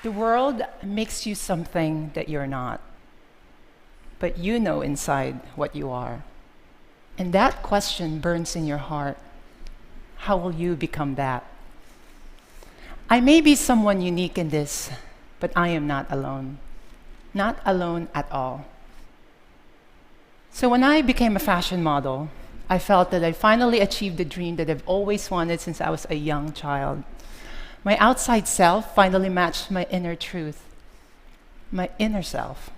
The world makes you something that you're not, but you know inside what you are. And that question burns in your heart. How will you become that? I may be someone unique in this, but I am not alone. Not alone at all. So when I became a fashion model, I felt that I finally achieved the dream that I've always wanted since I was a young child. My outside self finally matched my inner truth, my inner self.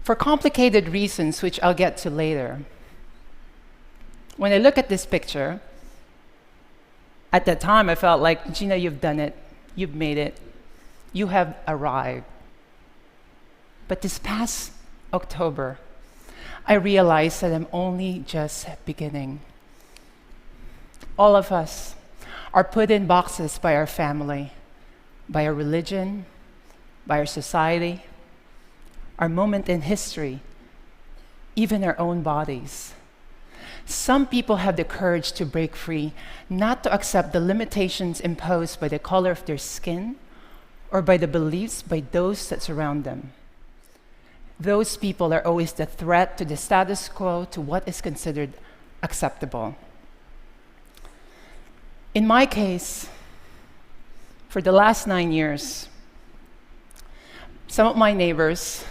For complicated reasons, which I'll get to later. When I look at this picture, at that time I felt like, Gina, you've done it. You've made it. You have arrived. But this past October, I realized that I'm only just beginning. All of us are put in boxes by our family, by our religion, by our society, our moment in history, even our own bodies. Some people have the courage to break free, not to accept the limitations imposed by the color of their skin or by the beliefs by those that surround them. Those people are always the threat to the status quo, to what is considered acceptable. In my case, for the last 9 years, some of my neighbors,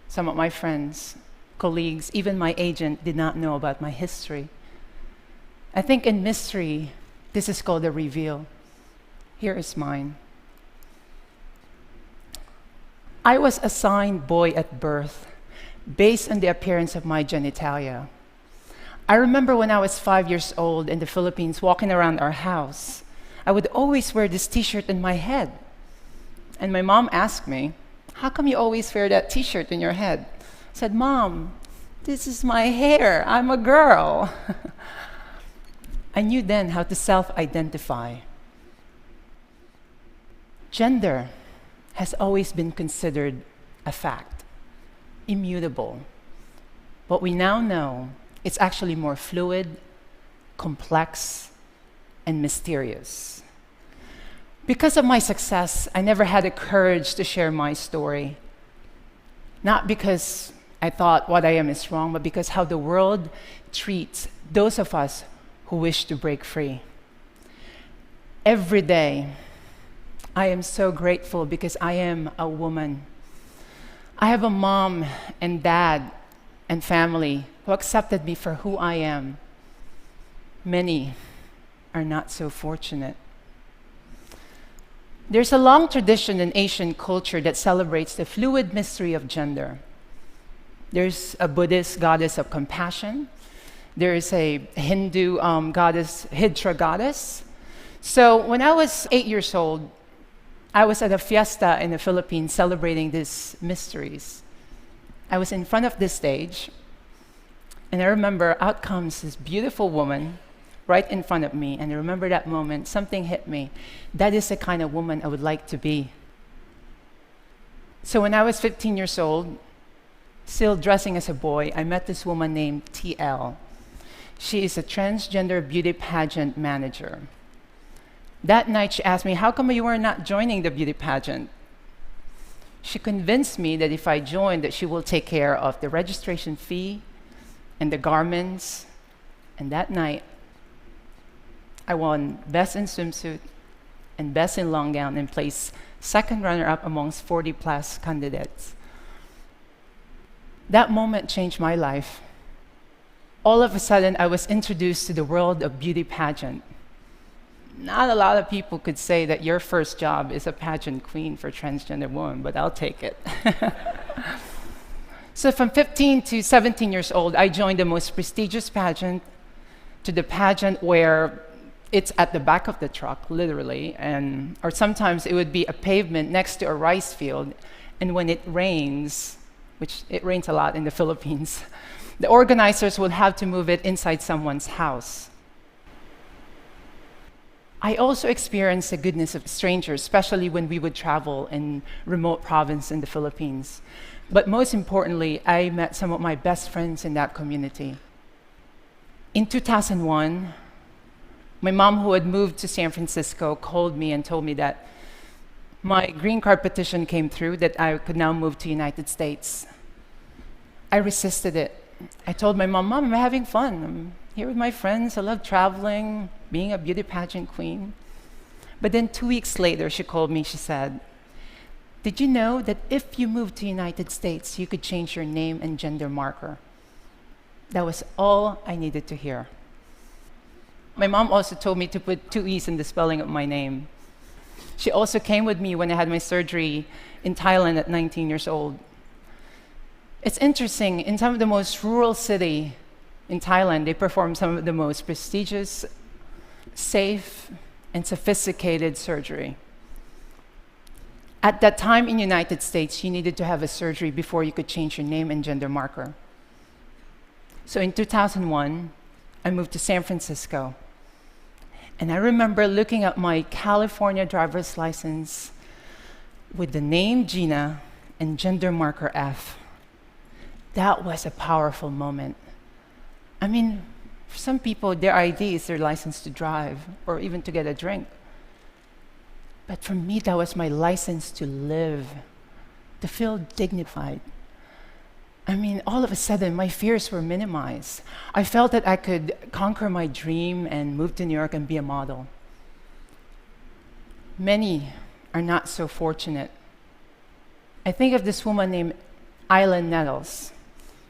some of my friends, colleagues, even my agent did not know about my history. I think in mystery, this is called a reveal. Here is mine. I was assigned boy at birth based on the appearance of my genitalia. I remember when I was 5 years old in the Philippines walking around our house, I would always wear this t-shirt in my head. And my mom asked me, how come you always wear that t-shirt in your head? I said, Mom, this is my hair. I'm a girl. I knew then how to self-identify. Gender has always been considered a fact, immutable. But we now know it's actually more fluid, complex, and mysterious. Because of my success, I never had the courage to share my story. Not because I thought what I am is wrong, but because how the world treats those of us who wish to break free. Every day, I am so grateful because I am a woman. I have a mom and dad and family who accepted me for who I am. Many are not so fortunate. There's a long tradition in Asian culture that celebrates the fluid mystery of gender. There's a Buddhist goddess of compassion. There is a Hindu goddess, Hydra goddess. So when I was 8 years old, I was at a fiesta in the Philippines celebrating these mysteries. I was in front of this stage, and I remember out comes this beautiful woman right in front of me, and I remember that moment, something hit me. That is the kind of woman I would like to be. So when I was 15 years old, still dressing as a boy, I met this woman named TL. She is a transgender beauty pageant manager. That night she asked me, how come you were not joining the beauty pageant? She convinced me that if I joined, that she will take care of the registration fee and the garments. And that night, I won Best in Swimsuit and Best in Long Gown and placed second runner-up amongst 40-plus candidates. That moment changed my life. All of a sudden, I was introduced to the world of beauty pageant. Not a lot of people could say that your first job is a pageant queen for transgender women, but I'll take it. So from 15 to 17 years old, I joined the most prestigious pageant, to the pageant where it's at the back of the truck, literally, or sometimes it would be a pavement next to a rice field, and when it rains, which it rains a lot in the Philippines, the organizers would have to move it inside someone's house. I also experienced the goodness of strangers, especially when we would travel in remote province in the Philippines. But most importantly, I met some of my best friends in that community. In 2001, my mom, who had moved to San Francisco, called me and told me that My green card petition came through that I could now move to United States. I resisted it. I told my mom, "Mom, I'm having fun. I'm here with my friends. I love traveling, being a beauty pageant queen." But then 2 weeks later, she called me. She said, "Did you know that if you moved to United States, you could change your name and gender marker?" That was all I needed to hear. My mom also told me to put 2 E's in the spelling of my name. She also came with me when I had my surgery in Thailand at 19 years old. It's interesting, in some of the most rural city in Thailand, they perform some of the most prestigious, safe, and sophisticated surgery. At that time in the United States, you needed to have a surgery before you could change your name and gender marker. So in 2001, I moved to San Francisco. And I remember looking at my California driver's license with the name Geena and gender marker F. That was a powerful moment. I mean, for some people, their ID is their license to drive or even to get a drink. But for me, that was my license to live, to feel dignified. I mean, all of a sudden, my fears were minimized. I felt that I could conquer my dream and move to New York and be a model. Many are not so fortunate. I think of this woman named Isla Nettles.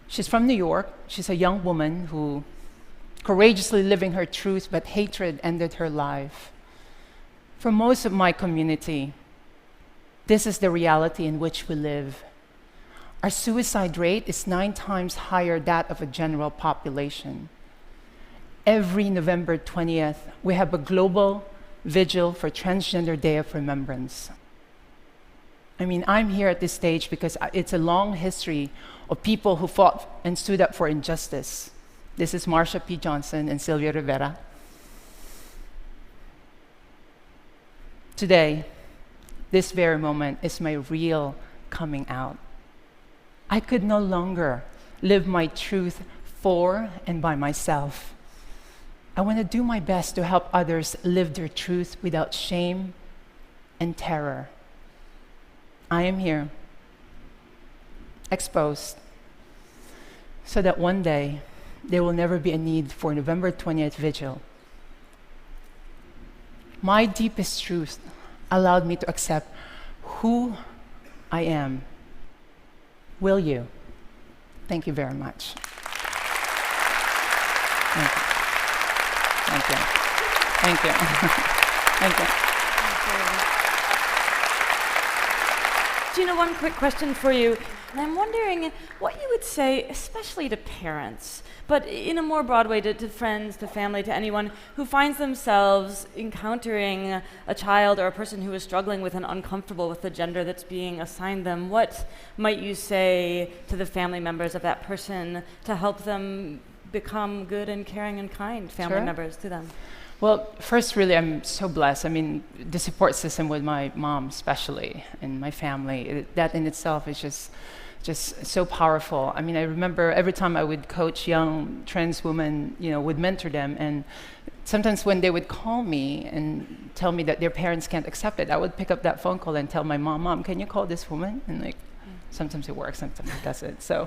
She's from New York. She's a young woman who courageously living her truth, but hatred ended her life. For most of my community, this is the reality in which we live. Our suicide rate is 9 times higher that of a general population. Every November 20th, we have a global vigil for Transgender Day of Remembrance. I mean, I'm here at this stage because it's a long history of people who fought and stood up for injustice. This is Marsha P. Johnson and Sylvia Rivera. Today, this very moment is my real coming out. I could no longer live my truth for and by myself. I want to do my best to help others live their truth without shame and terror. I am here, exposed, so that one day there will never be a need for November 20th vigil. My deepest truth allowed me to accept who I am. Will you? Thank you very much. Thank you. Thank you. Thank you. Thank you. Geena, one quick question for you. And I'm wondering what you would say, especially to parents, but in a more broad way, to friends, to family, to anyone who finds themselves encountering a child or a person who is struggling with and uncomfortable with the gender that's being assigned them. What might you say to the family members of that person to help them become good and caring and kind family members to them? Well, first, really, I'm so blessed. I mean, the support system with my mom, especially, and my family, that in itself is just so powerful. I mean, I remember every time I would coach young trans women, would mentor them, and sometimes when they would call me and tell me that their parents can't accept it, I would pick up that phone call and tell my mom, "Mom, can you call this woman?" And sometimes it works, sometimes it doesn't. So,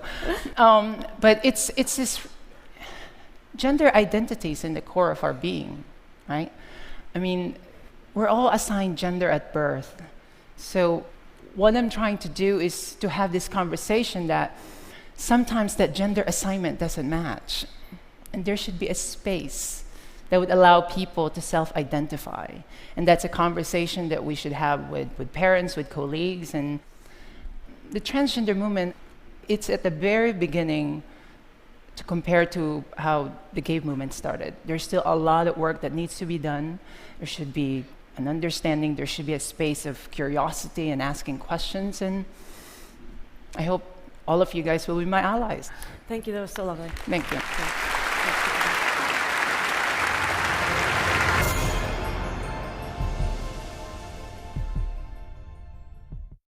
but it's this gender identities in the core of our being. Right? I mean, we're all assigned gender at birth. So what I'm trying to do is to have this conversation that sometimes that gender assignment doesn't match. And there should be a space that would allow people to self-identify. And that's a conversation that we should have with parents, with colleagues. And the transgender movement, it's at the very beginning to compare to how the gay movement started. There's still a lot of work that needs to be done. There should be an understanding, there should be a space of curiosity and asking questions, and I hope all of you guys will be my allies. Thank you, that was so lovely. Thank you.